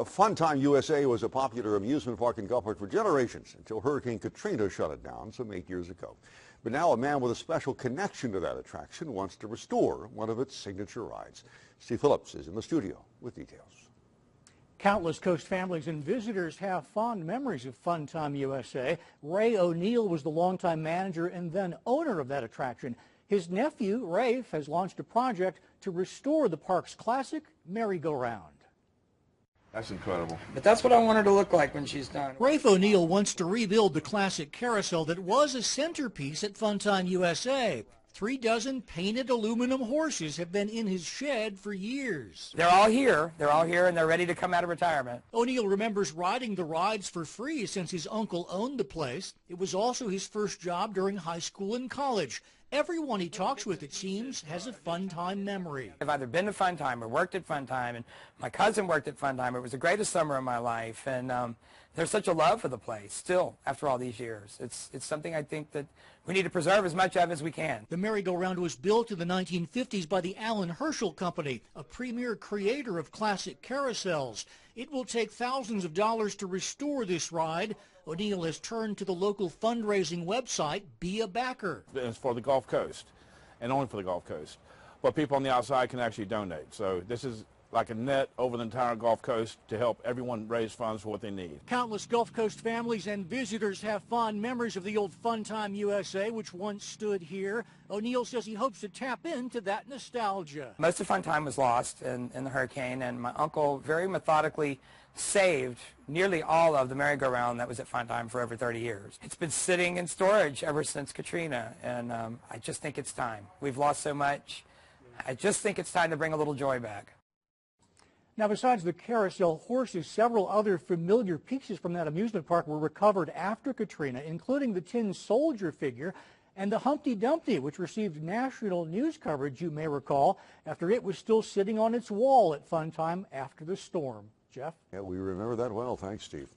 Funtime USA was a popular amusement park in Gulfport for generations until Hurricane Katrina shut it down some 8 years ago. But now a man with a special connection to that attraction wants to restore one of its signature rides. Steve Phillips is in the studio with details. Countless Coast families and visitors have fond memories of Funtime USA. Ray O'Neill was the longtime manager and then owner of that attraction. His nephew, Rafe, has launched a project to restore the park's classic merry-go-round. That's incredible. But that's what I want her to look like when she's done. Rafe O'Neill wants to rebuild the classic carousel that was a centerpiece at Funtime USA. 3 dozen painted aluminum horses have been in his shed for years. They're all here, and they're ready to come out of retirement. O'Neill remembers riding the rides for free since his uncle owned the place. It was also his first job during high school and college. Everyone he talks with, it seems, has a Funtime memory. I've either been to Funtime or worked at Funtime, and my cousin worked at Funtime. It was the greatest summer of my life, and there's such a love for the place still after all these years. It's something I think that we need to preserve as much of as we can. The merry-go-round was built in the 1950s by the Allen Herschel Company, a premier creator of classic carousels. It will take thousands of dollars to restore this ride. O'Neill has turned to the local fundraising website, Be a Backer. It's for the Gulf Coast, and only for the Gulf Coast. But people on the outside can actually donate. So this is like a net over the entire Gulf Coast to help everyone raise funds for what they need. Countless Gulf Coast families and visitors have fond memories of the old Funtime USA, which once stood here. O'Neill says he hopes to tap into that nostalgia. Most of Funtime was lost in the hurricane, and my uncle very methodically saved nearly all of the merry-go-round that was at Funtime for over 30 years. It's been sitting in storage ever since Katrina, and I just think it's time. We've lost so much. I just think it's time to bring a little joy back. Now, besides the carousel horses, several other familiar pieces from that amusement park were recovered after Katrina, including the tin soldier figure and the Humpty Dumpty, which received national news coverage, you may recall, after it was still sitting on its wall at Funtime after the storm. Jeff? Yeah, we remember that well. Thanks, Steve.